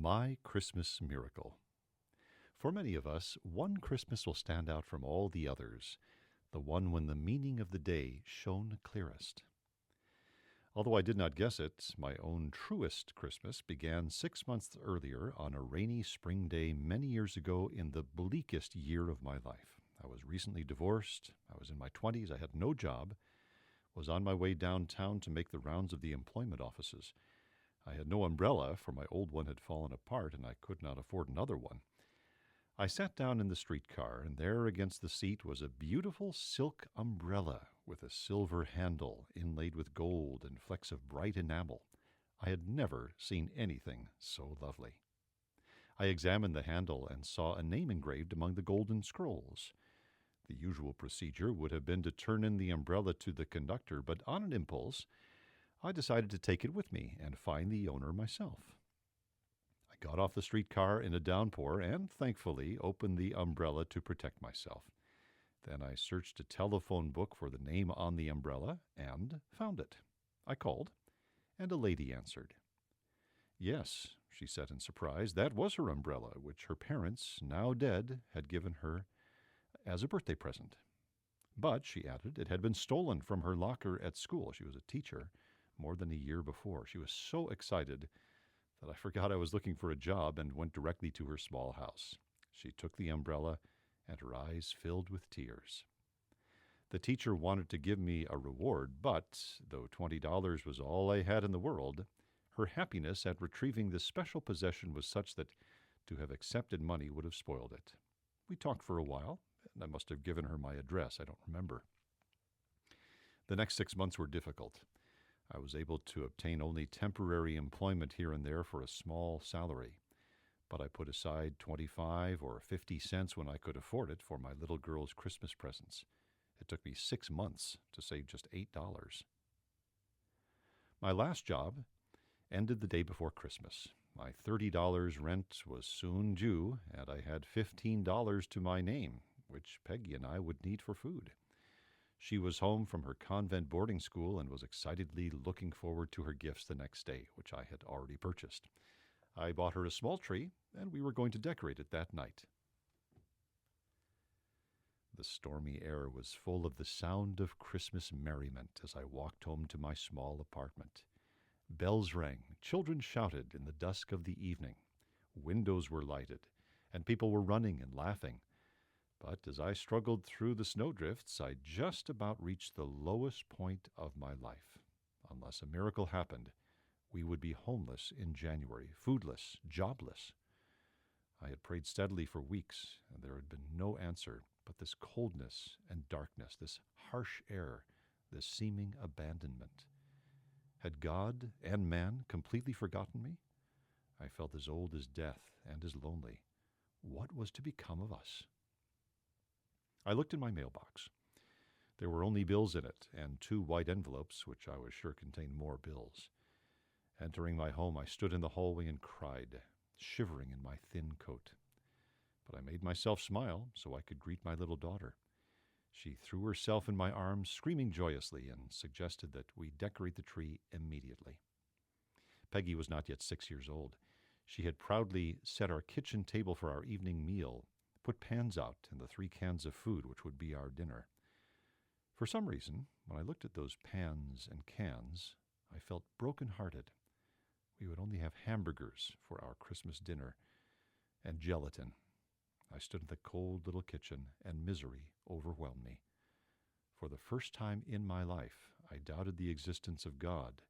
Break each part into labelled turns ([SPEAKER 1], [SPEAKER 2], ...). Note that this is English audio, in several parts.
[SPEAKER 1] My Christmas Miracle. For many of us, one Christmas will stand out from all the others, the one when the meaning of the day shone clearest. Although I did not guess it, my own truest Christmas began 6 months earlier on a rainy spring day many years ago in the bleakest year of my life. I was recently divorced, I was in my 20s, I had no job, was on my way downtown to make the rounds of the employment offices. I had no umbrella, for my old one had fallen apart and I could not afford another one. I sat down in the streetcar, and there against the seat was a beautiful silk umbrella with a silver handle inlaid with gold and flecks of bright enamel. I had never seen anything so lovely. I examined the handle and saw a name engraved among the golden scrolls. The usual procedure would have been to turn in the umbrella to the conductor, but on an impulse, I decided to take it with me and find the owner myself. I got off the streetcar in a downpour and, thankfully, opened the umbrella to protect myself. Then I searched a telephone book for the name on the umbrella and found it. I called, and a lady answered. Yes, she said in surprise, that was her umbrella, which her parents, now dead, had given her as a birthday present. But, she added, it had been stolen from her locker at school. She was a teacher. More than a year before. She was so excited that I forgot I was looking for a job and went directly to her small house. She took the umbrella, and her eyes filled with tears. The teacher wanted to give me a reward, but, though $20 was all I had in the world, her happiness at retrieving this special possession was such that to have accepted money would have spoiled it. We talked for a while, and I must have given her my address. I don't remember. The next 6 months were difficult. I was able to obtain only temporary employment here and there for a small salary, but I put aside 25 or 50 cents when I could afford it for my little girl's Christmas presents. It took me 6 months to save just $8. My last job ended the day before Christmas. My $30 rent was soon due, and I had $15 to my name, which Peggy and I would need for food. She was home from her convent boarding school and was excitedly looking forward to her gifts the next day, which I had already purchased. I bought her a small tree, and we were going to decorate it that night. The stormy air was full of the sound of Christmas merriment as I walked home to my small apartment. Bells rang, children shouted in the dusk of the evening. Windows were lighted, and people were running and laughing. But as I struggled through the snowdrifts, I just about reached the lowest point of my life. Unless a miracle happened, we would be homeless in January, foodless, jobless. I had prayed steadily for weeks, and there had been no answer but this coldness and darkness, this harsh air, this seeming abandonment. Had God and man completely forgotten me? I felt as old as death and as lonely. What was to become of us? I looked in my mailbox. There were only bills in it, and 2 white envelopes, which I was sure contained more bills. Entering my home, I stood in the hallway and cried, shivering in my thin coat. But I made myself smile so I could greet my little daughter. She threw herself in my arms, screaming joyously, and suggested that we decorate the tree immediately. Peggy was not yet 6 years old. She had proudly set our kitchen table for our evening meal, put pans out and the 3 cans of food which would be our dinner. For some reason, when I looked at those pans and cans, I felt broken-hearted. We would only have hamburgers for our Christmas dinner and gelatin. I stood in the cold little kitchen, and misery overwhelmed me. For the first time in my life, I doubted the existence of God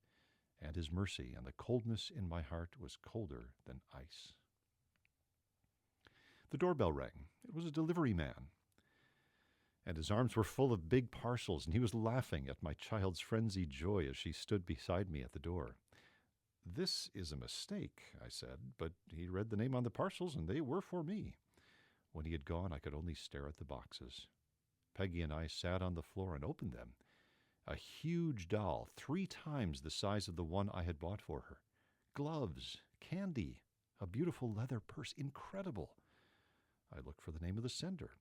[SPEAKER 1] and His mercy, and the coldness in my heart was colder than ice. The doorbell rang. It was a delivery man, and his arms were full of big parcels, and he was laughing at my child's frenzied joy as she stood beside me at the door. "This is a mistake," I said, but he read the name on the parcels, and they were for me. When he had gone, I could only stare at the boxes. Peggy and I sat on the floor and opened them. A huge doll, 3 times the size of the one I had bought for her. Gloves, candy, a beautiful leather purse. Incredible. I looked for the name of the sender.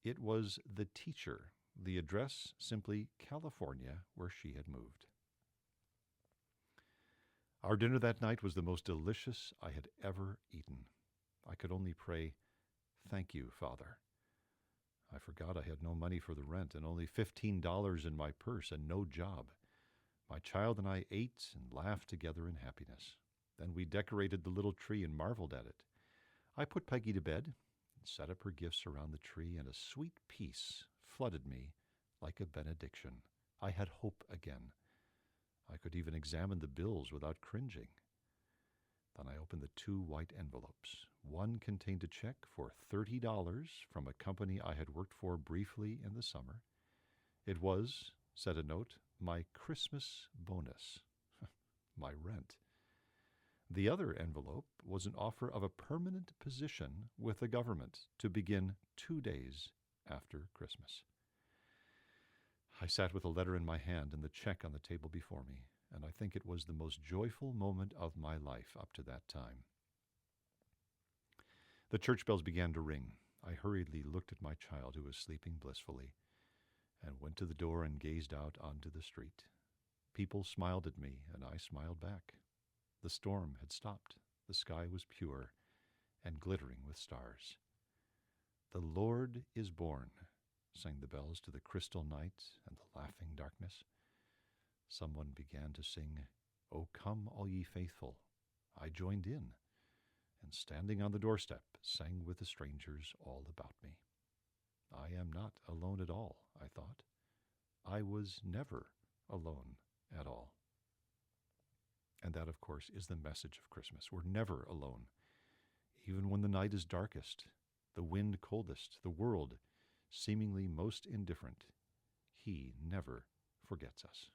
[SPEAKER 1] It was the teacher, the address simply California, where she had moved. Our dinner that night was the most delicious I had ever eaten. I could only pray, "Thank you, Father." I forgot I had no money for the rent and only $15 in my purse and no job. My child and I ate and laughed together in happiness. Then we decorated the little tree and marveled at it. I put Peggy to bed and set up her gifts around the tree, and a sweet peace flooded me like a benediction. I had hope again. I could even examine the bills without cringing. Then I opened the 2 white envelopes. One contained a check for $30 from a company I had worked for briefly in the summer. It was, said a note, my Christmas bonus, my rent. The other envelope was an offer of a permanent position with the government to begin 2 days after Christmas. I sat with a letter in my hand and the check on the table before me, and I think it was the most joyful moment of my life up to that time. The church bells began to ring. I hurriedly looked at my child, who was sleeping blissfully, and went to the door and gazed out onto the street. People smiled at me, and I smiled back. The storm had stopped. The sky was pure and glittering with stars. "The Lord is born," sang the bells to the crystal night and the laughing darkness. Someone began to sing, "O come, all ye faithful." I joined in, and standing on the doorstep, sang with the strangers all about me. I am not alone at all, I thought. I was never alone at all. And that, of course, is the message of Christmas. We're never alone. Even when the night is darkest, the wind coldest, the world seemingly most indifferent, He never forgets us.